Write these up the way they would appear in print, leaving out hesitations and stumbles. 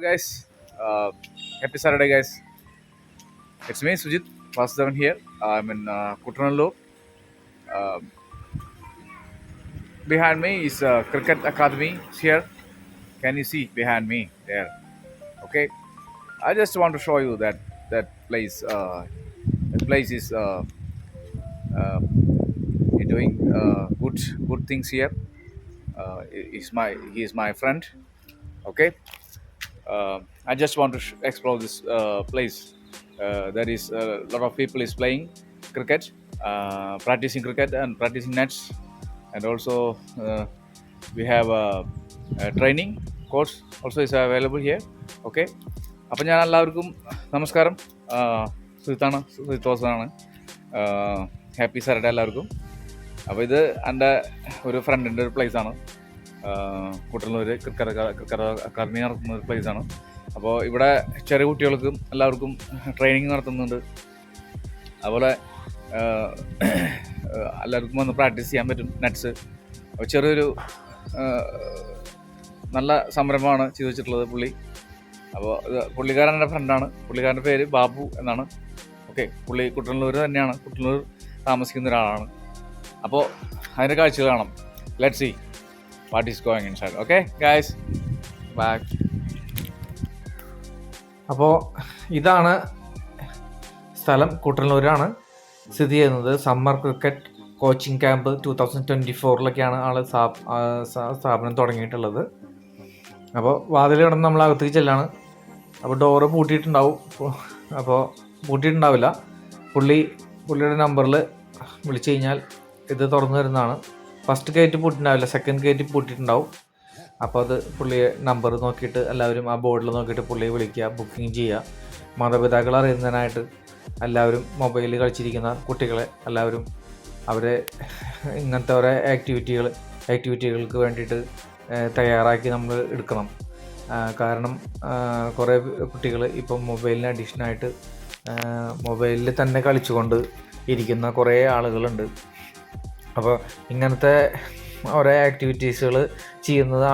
Guys, happy Saturday, guys. It's me, Sujit, Vasudevan here. I'm in Kuttanallur. Uh, Behind me is Cricket Academy here. Can you see behind me there? Okay. I just want to show you that place. That place is uh, doing good things here. He is my friend. Okay. I just want to explore this place. There is a lot of people is playing cricket, practicing cricket and practicing nets, and also we have a training course also is available here. Okay. അപ്പം ഞാൻ എല്ലാവർക്കും നമസ്കാരം. സുജിത്തോസാണ്. Happy Saturday എല്ലാവർക്കും. അപ്പോൾ ഇത് എൻ്റെ ഒരു ഫ്രണ്ടിൻ്റെ ഒരു പ്ലേസാണ്. കുട്ടനൂർ ക്രിക്കറ്റ് അക്കാദമി നടത്തുന്ന ഒരു പ്ലേസാണ്. അപ്പോൾ ഇവിടെ ചെറിയ കുട്ടികൾക്കും എല്ലാവർക്കും ട്രെയിനിങ് നടത്തുന്നുണ്ട്. അതുപോലെ എല്ലാവർക്കും വന്ന് പ്രാക്ടീസ് ചെയ്യാൻ പറ്റും നെറ്റ്സ്. അപ്പോൾ ചെറിയൊരു നല്ല സംരംഭമാണ് ചെയ്തു വെച്ചിട്ടുള്ളത് പുള്ളി. അപ്പോൾ പുള്ളിക്കാരൻ എൻ്റെ ഫ്രണ്ടാണ്. പുള്ളിക്കാരൻ്റെ പേര് ബാബു എന്നാണ്. ഓക്കെ. പുള്ളി കുട്ടനൂർ തന്നെയാണ്, കുട്ടനൂർ താമസിക്കുന്ന ഒരാളാണ്. അപ്പോൾ അതിൻ്റെ കാഴ്ചകൾ കാണാം. Let see what is going inside. Okay guys, back. അപ്പോൾ ഇതാണ് സ്ഥലം. കുട്ടനൂരാണ് സ്ഥിതി ചെയ്യുന്നത്. സമ്മർ ക്രിക്കറ്റ് കോച്ചിങ് ക്യാമ്പ് 2024 ആൾ സ്ഥാപനം തുടങ്ങിയിട്ടുള്ളത്. അപ്പോൾ വാതിൽ കിടന്ന് നമ്മൾ അകത്തേക്ക് ചെല്ലാണ്. അപ്പോൾ ഡോറ് പൂട്ടിയിട്ടുണ്ടാവും. അപ്പോൾ പൂട്ടിയിട്ടുണ്ടാവില്ല. പുള്ളിയുടെ നമ്പറിൽ വിളിച്ചു കഴിഞ്ഞാൽ ഇത് തുറന്നു തരുന്നതാണ്. ഫസ്റ്റ് ഗേറ്റ് പൂട്ടിയിട്ടുണ്ടാവില്ല, സെക്കൻഡ് ഗേറ്റ് പൂട്ടിയിട്ടുണ്ടാവും. അപ്പോൾ അത് പുള്ളിയെ നമ്പർ നോക്കിയിട്ട് എല്ലാവരും ആ ബോർഡിൽ നോക്കിയിട്ട് പുള്ളിയെ വിളിക്കുക, ബുക്കിംഗ് ചെയ്യുക. മാതാപിതാക്കൾ അറിയുന്നതിനായിട്ട് എല്ലാവരും മൊബൈലിൽ കളിച്ചിരിക്കുന്ന കുട്ടികളെ എല്ലാവരും അവരെ ഇങ്ങനത്തെ ഓരോ ആക്ടിവിറ്റികൾക്ക് വേണ്ടിയിട്ട് തയ്യാറാക്കി നമ്മൾ എടുക്കണം. കാരണം കുറേ കുട്ടികൾ ഇപ്പം മൊബൈലിന് അഡിക്ഷനായിട്ട് മൊബൈലിൽ തന്നെ കളിച്ചുകൊണ്ട് ഇരിക്കുന്ന കുറേ ആളുകളുണ്ട്. അപ്പോൾ ഇങ്ങനത്തെ ഓരോ ആക്ടിവിറ്റീസുകൾ ചെയ്യുന്നത്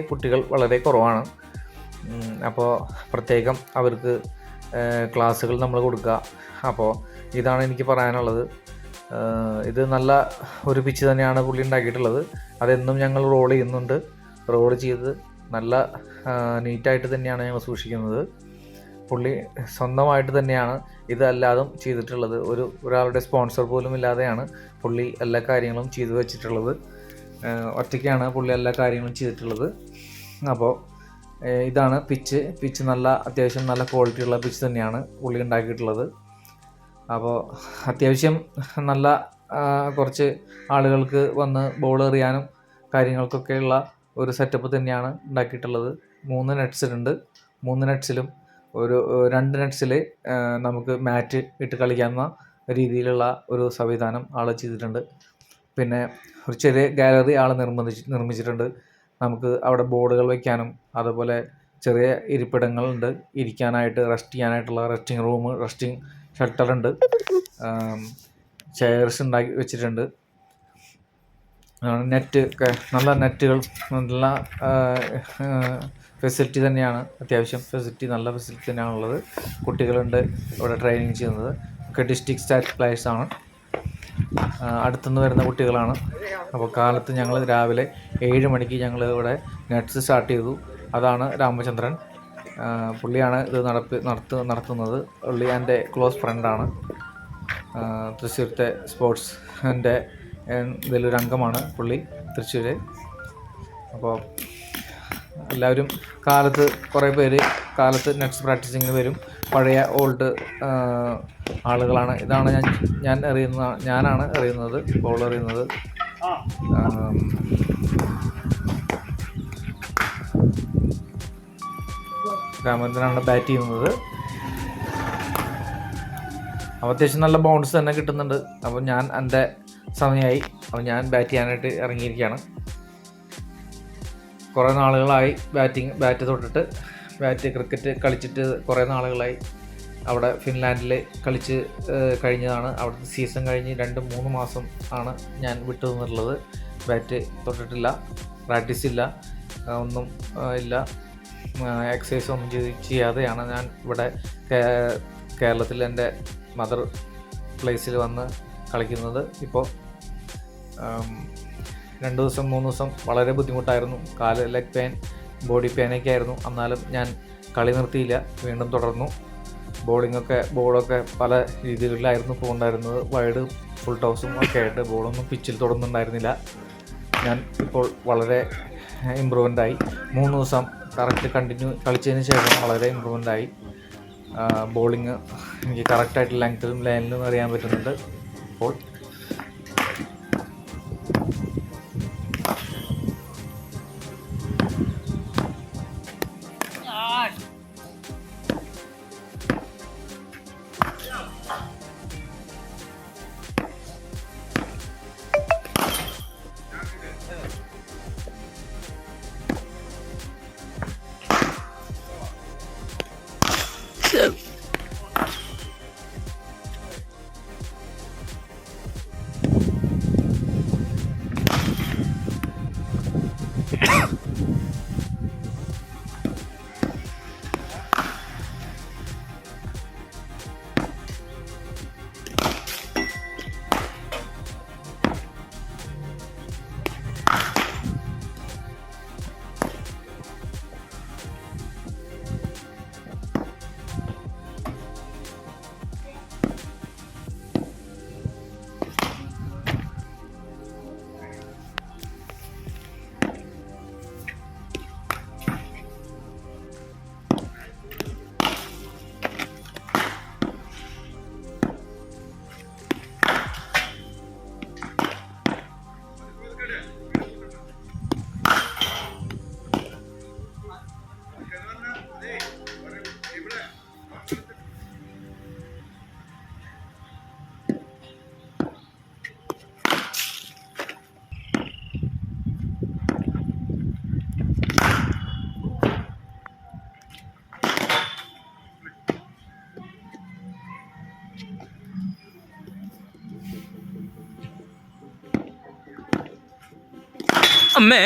കുട്ടികൾ വളരെ കുറവാണ്. അപ്പോൾ പ്രത്യേകം അവർക്ക് ക്ലാസ്സുകൾ നമ്മൾ കൊടുക്കുക. അപ്പോൾ ഇതാണ് എനിക്ക് പറയാനുള്ളത്. ഇത് നല്ല ഒരു പിച്ച് തന്നെയാണ് പുള്ളി ഉണ്ടാക്കിയിട്ടുള്ളത്. അതെന്നും ഞങ്ങൾ റോൾ ചെയ്യുന്നുണ്ട്. റോൾ ചെയ്ത് നല്ല നീറ്റായിട്ട് തന്നെയാണ് ഞങ്ങൾ സൂക്ഷിക്കുന്നത്. പുള്ളി സ്വന്തമായിട്ട് തന്നെയാണ് ഇതെല്ലാതും ചെയ്തിട്ടുള്ളത്. ഒരാളുടെ സ്പോൺസർ പോലും ഇല്ലാതെയാണ് പുള്ളി എല്ലാ കാര്യങ്ങളും ചെയ്തു വെച്ചിട്ടുള്ളത്. ഒറ്റയ്ക്കാണ് പുള്ളി എല്ലാ കാര്യങ്ങളും ചെയ്തിട്ടുള്ളത്. അപ്പോൾ ഇതാണ് പിച്ച് നല്ല അത്യാവശ്യം നല്ല ക്വാളിറ്റിയുള്ള പിച്ച് തന്നെയാണ് പുള്ളി ഉണ്ടാക്കിയിട്ടുള്ളത്. അപ്പോൾ അത്യാവശ്യം നല്ല കുറച്ച് ആളുകൾക്ക് വന്ന് ബോൾ എറിയാനും കാര്യങ്ങൾക്കൊക്കെയുള്ള ഒരു സെറ്റപ്പ് തന്നെയാണ് ഉണ്ടാക്കിയിട്ടുള്ളത്. 3 നെറ്റ്സിലുണ്ട്. 3 നെറ്റ്സിലും 2 നെറ്റ്സിൽ നമുക്ക് മാറ്റ് ഇട്ട് കളിക്കാവുന്ന രീതിയിലുള്ള ഒരു സംവിധാനം ആൾ ചെയ്തിട്ടുണ്ട്. പിന്നെ ഒരു ചെറിയ ഗാലറി ആൾ നിർമ്മിച്ചിട്ടുണ്ട്. നമുക്ക് അവിടെ ബോർഡുകൾ വയ്ക്കാനും അതുപോലെ ചെറിയ ഇരിപ്പിടങ്ങളുണ്ട് ഇരിക്കാനായിട്ട്, റെസ്റ്റ് ചെയ്യാനായിട്ടുള്ള റെസ്റ്റിംഗ് റൂം, റെസ്റ്റിംഗ് ഷട്ടറുണ്ട്, ചെയർസ് ഉണ്ടാക്കി വെച്ചിട്ടുണ്ട്. നല്ല നെറ്റുകൾ, നല്ല ഫെസിലിറ്റി തന്നെയാണ്. അത്യാവശ്യം നല്ല ഫെസിലിറ്റി തന്നെയാണുള്ളത്. കുട്ടികളുണ്ട് ഇവിടെ ട്രെയിനിങ് ചെയ്യുന്നത്. ഒക്കെ ഡിസ്ട്രിക്ട് സ്റ്റാറ്റ് പ്ലേയേഴ്സാണ്. അടുത്തുനിന്ന് വരുന്ന കുട്ടികളാണ്. അപ്പോൾ കാലത്ത് ഞങ്ങൾ രാവിലെ 7 മണിക്ക് ഞങ്ങൾ ഇവിടെ നെറ്റ്സ് സ്റ്റാർട്ട് ചെയ്തു. അതാണ് രാമചന്ദ്രൻ. പുള്ളിയാണ് ഇത് നടത്തുന്നത്. പുള്ളി എൻ്റെ ക്ലോസ് ഫ്രണ്ടാണ്. തൃശ്ശൂരത്തെ സ്പോർട്സിൻ്റെ ഇതിലൊരു അംഗമാണ് പുള്ളി, തൃശ്ശൂർ. അപ്പോൾ എല്ലാവരും കുറേ പേര് കാലത്ത് നെറ്റ്സ് പ്രാക്ടീസിങ്ങിന് വരും. പഴയ ഓൾഡ് ആളുകളാണ്. ഇതാണ് ഞാനാണ് എറിയുന്നത്, ബോൾ എറിയുന്നത്. രാമചന്ദ്രനാണ് ബാറ്റ് ചെയ്യുന്നത്. അപ്പോൾ അത്യാവശ്യം നല്ല ബൗൺസ് തന്നെ കിട്ടുന്നുണ്ട്. അപ്പോൾ എൻ്റെ സമയമായി. അപ്പോൾ ഞാൻ ബാറ്റ് ചെയ്യാനായിട്ട് ഇറങ്ങിയിരിക്കുകയാണ്. കുറേ നാളുകളായി ക്രിക്കറ്റ് കളിച്ചിട്ട് കുറേ നാളുകളായി. അവിടെ ഫിൻലാൻഡിൽ കളിച്ച് കഴിഞ്ഞതാണ്. അവിടുത്തെ സീസൺ കഴിഞ്ഞ് 2-3 മാസം ആണ് ഞാൻ വിട്ടു നിന്നിട്ടുള്ളത്. ബാറ്റ് തൊട്ടിട്ടില്ല, പ്രാക്ടീസ് ഇല്ല, ഒന്നും ഇല്ല. എക്സസൈസ് ഒന്നും ചെയ്യാതെയാണ് ഞാൻ ഇവിടെ കേരളത്തിൽ എൻ്റെ മദർ പ്ലേസിൽ വന്ന് കളിക്കുന്നത്. ഇപ്പോൾ 2 ദിവസം 3 ദിവസം വളരെ ബുദ്ധിമുട്ടായിരുന്നു. കാല് ലെഗ് പെയിൻ, ബോഡി പെയിനൊക്കെ ആയിരുന്നു. എന്നാലും ഞാൻ കളി നിർത്തിയില്ല, വീണ്ടും തുടർന്നു. ബോളൊക്കെ പല രീതികളിലായിരുന്നു പോകേണ്ടായിരുന്നത്. വൈഡ്, ഫുൾ ടോസും ഒക്കെ ആയിട്ട് ബോളൊന്നും പിച്ചിൽ തൊടുന്നുണ്ടായിരുന്നില്ല. ഞാൻ ഇപ്പോൾ വളരെ ഇമ്പ്രൂവ്മെൻ്റായി. 3 ദിവസം കറക്റ്റ് കണ്ടിന്യൂ കളിച്ചതിന് ശേഷം വളരെ ഇമ്പ്രൂവ്മെൻ്റായി. ബോളിങ് എനിക്ക് കറക്റ്റായിട്ട് ലെങ്ത്തിലും ലൈനിലും അറിയാൻ പറ്റുന്നുണ്ട് ഇപ്പോൾ. അമ്മേ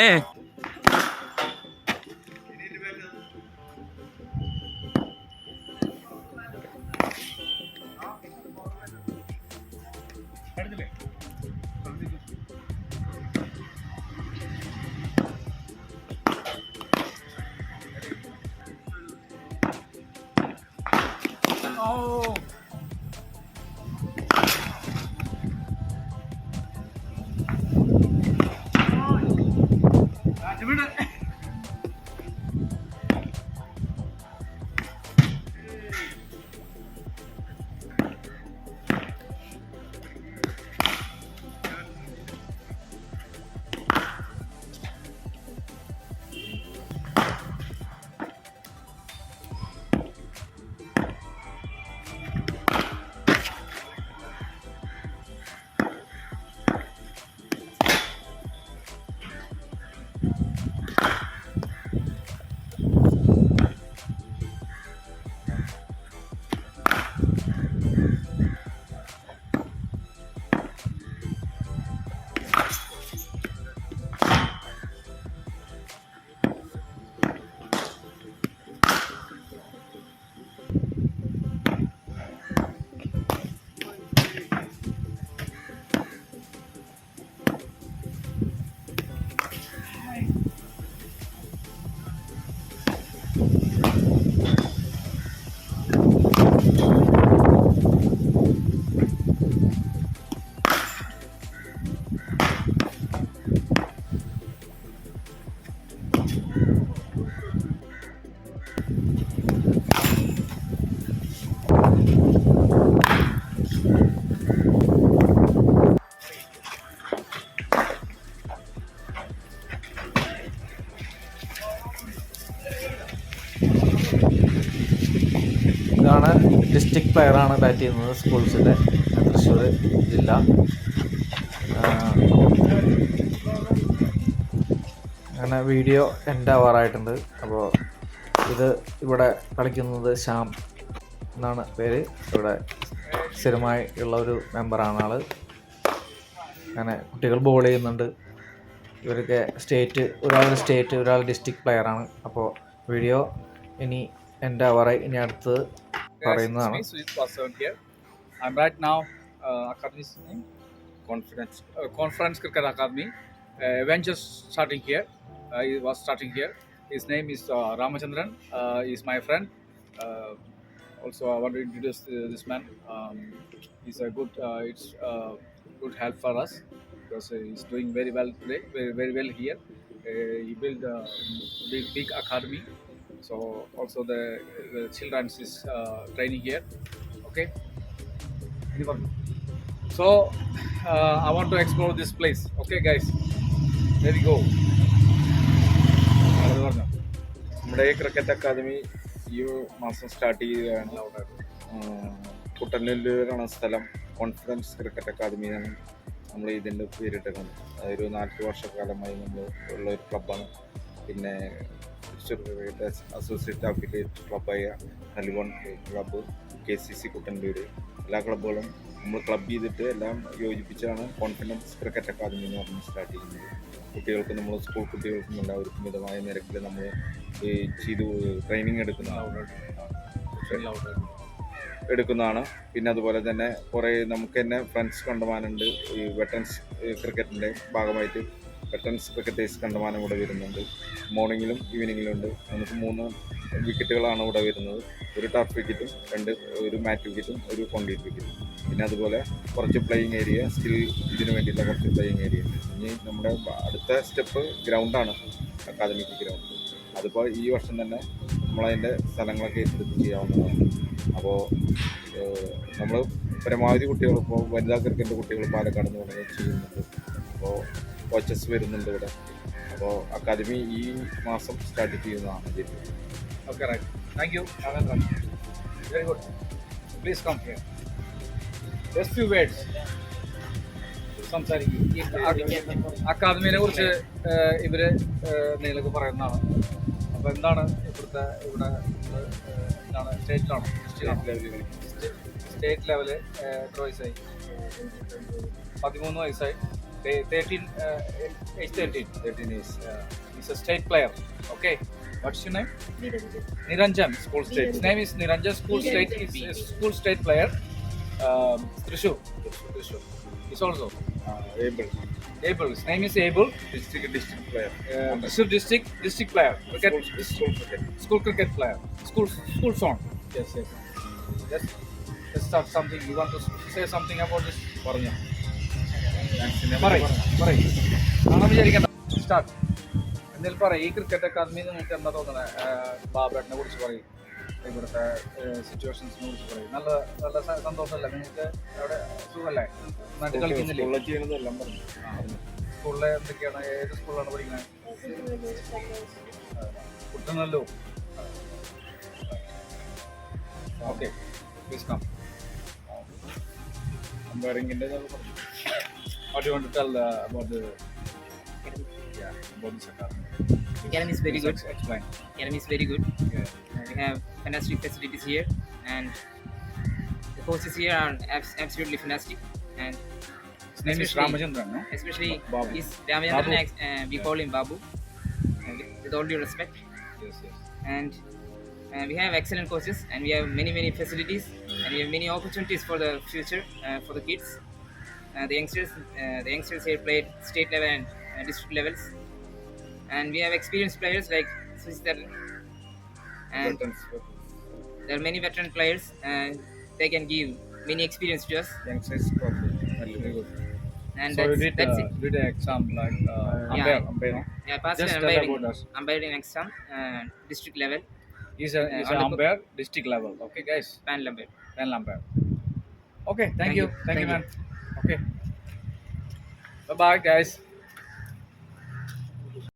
ഇതാണ് ഡിസ്ട്രിക്ട് പ്ലെയറാണ് ബാറ്റ് ചെയ്യുന്നത്, സ്കൂൾസിൻ്റെ തൃശ്ശൂർ ജില്ല. അങ്ങനെ വീഡിയോ എൻ്റെ ആവാറായിട്ടുണ്ട്. അപ്പോൾ ഇത് ഇവിടെ കളിക്കുന്നത് ശ്യാം എന്നാണ് പേര്. ഇവിടെ സ്ഥിരമായി ഉള്ള ഒരു മെമ്പറാണ് ആൾ. അങ്ങനെ കുട്ടികൾ ബോൾ ചെയ്യുന്നുണ്ട്. ഇവരൊക്കെ സ്റ്റേറ്റ്, ഒരാൾ ഡിസ്ട്രിക്ട് പ്ലെയറാണ്. അപ്പോൾ വീഡിയോ ഇനി എൻ്റെ അവറെ ഇനി അടുത്ത് Guys, it's പറയുന്നതാണ്. me, Sujit Vasavan here. I'm right now Academy's name, Conference Cricket Academy. Avengers starting here. He was starting here. His name is Ramachandran. He's my friend. Uh, Also, I want to introduce this man. He's a good. It's good help for us because he's doing very well today. Very well here. He built a big academy. So also the children's is training here. Okay. So I want to explore this place. Okay, guys. There we go. നമ്മുടെ ഈ cricket academy ഈ മാസം start ചെയ്യുകയാണ്. കുട്ടനല്ലൂരാണ് സ്ഥലം. Confidence cricket academy എന്നാണ് നമ്മൾ ഇതിൻ്റെ പേരിട്ടിരുന്നത്. അതൊരു 40 വർഷക്കാലമായി നമ്മൾ ഉള്ള ഒരു ക്ലബ്ബാണ്. പിന്നെ തൃശ്ശൂർ ക്രിക്കറ്റ് അസോസിയേറ്റ് അഫിലിയേറ്റ് ക്ലബ്ബായ നൽകോൺ ക്ലബ്ബ്, KCC കുട്ടനല്ലൂർ, എല്ലാ ക്ലബ്ബുകളും നമ്മൾ ക്ലബ് ചെയ്തിട്ട് എല്ലാം യോജിപ്പിച്ചാണ് കോൺഫിഡൻസ് ക്രിക്കറ്റ് അക്കാദമി എന്ന് പറഞ്ഞ് സ്റ്റാർട്ട് ചെയ്യുന്നത്. കുട്ടികൾക്ക് നമ്മൾ സ്കൂൾ കുട്ടികൾക്കും എല്ലാവർക്കും മിതമായ നിരക്കിൽ നമ്മൾ ചെയ്ത് ട്രെയിനിങ് എടുക്കുന്നതാണ്. പിന്നെ അതുപോലെ തന്നെ കുറേ നമുക്ക് തന്നെ ഫ്രണ്ട്സ് കണ്ടമാനുണ്ട്. ഈ വെറ്ററൻസ് ക്രിക്കറ്റിൻ്റെ ഭാഗമായിട്ട് വെറ്ററൻസ് ക്രിക്കറ്റേഴ്സ് കണ്ടമാനം ഇവിടെ വരുന്നുണ്ട്. മോർണിംഗിലും ഈവനിങ്ങിലും ഉണ്ട്. നമുക്ക് 3 വിക്കറ്റുകളാണ് ഇവിടെ വരുന്നത്. ഒരു ടർഫ് വിക്കറ്റും ഒരു മാറ്റ് വിക്കറ്റും ഒരു കോൺക്രീറ്റ് വിക്കറ്റും. പിന്നെ അതുപോലെ കുറച്ച് പ്ലേയിങ് ഏരിയ, സ്കിൽ ഇതിന് വേണ്ടിയിട്ടുള്ള കുറച്ച് പ്ലേയിങ് ഏരിയ ഉണ്ട്. ഇനി നമ്മുടെ അടുത്ത സ്റ്റെപ്പ് ഗ്രൗണ്ടാണ്, അക്കാദമിക് ഗ്രൗണ്ട്. അതിപ്പോൾ ഈ വർഷം തന്നെ നമ്മളതിൻ്റെ സ്ഥലങ്ങളൊക്കെ ഏറ്റെടുത്ത് ചെയ്യാവുന്നതാണ്. അപ്പോൾ നമ്മൾ പരമാവധി കുട്ടികൾ, ഇപ്പോൾ വനിതാ ക്രിക്കറ്റ് കുട്ടികൾ പാലക്കാട് നിന്ന് തുടങ്ങി ചെയ്യുന്നുണ്ട്. അപ്പോൾ കോച്ചസ് വരുന്നുണ്ട് ഇവിടെ. അപ്പോൾ അക്കാദമി ഈ മാസം സ്റ്റാർട്ട് ചെയ്യുന്നതാണ് ജില്ല. Okay, right. Thank you. Very good. Please come here. Just few words. സംസാരിക്കും. അക്കാദമിനെ കുറിച്ച് ഇവര് എന്തെങ്കിലുമൊക്കെ പറയുന്നതാണ്. അപ്പോൾ എന്താണ് ഇവിടെ എന്താണ് സ്റ്റേറ്റിലാണോ സ്റ്റേറ്റ് ലെവല് എത്ര വയസ്സായി? 13 വയസ്സായി. 13 years. He's a state player. Okay. What's your name? Niranjan. School state. His name is Niranjan. School state. He's a school state player. Thrissur. He's also Able. His name is Able. District player. Thrissur district player. School cricket player. School song. Yes. Let's start something. You want to say something about this? Parnja. കാണാൻ വിചാരിക്കണ്ട. Start. എന്തെങ്കിലും പറയും. ഈ cricket academy നിങ്ങൾക്ക് എന്താ തോന്നുന്നത്? ബാബേട്ടനെ കുറിച്ച് പറയും, ഇവിടുത്തെ സിറ്റുവേഷൻസിനെ കുറിച്ച് പറയും. നല്ല സന്തോഷമല്ലേ നിങ്ങൾക്ക്? അവിടെ സുഖമല്ലേ? നാട്ടിൽ കളിക്കുന്നില്ലേ? സ്കൂളിലെ എന്തൊക്കെയാണ്? ഏത് സ്കൂളിലാണ് പഠിക്കുന്നത്? കുട്ടനല്ലൂർ. Okay, please come. അമ്പയറിംഗിൻ്റെ what do you want to tell about this academy? Academy is very good. Explain. Academy is very good. Yeah. We have fantastic facilities here, and the coaches here are absolutely fantastic. And His name is Ramachandran, no? especially Babu. is Ramachandran. We call him Babu, with all due respect. Yes. And we have excellent coaches, and we have many facilities, and we have many opportunities for the future for the kids. The youngsters here played state level and district levels, and we have experienced players like Sister, and there are many veteran players, and they can give many experience to us. Youngsters, very good. And So you that's it. did an exam like Yeah. umpire. Yeah, passed Just an tell umpiring, about us. umpiring exam, district level, He's on an the umpire, district level. Okay, guys. panel umpire. Panel umpire. Okay, thank you, Thank man. Okay. Bye, guys.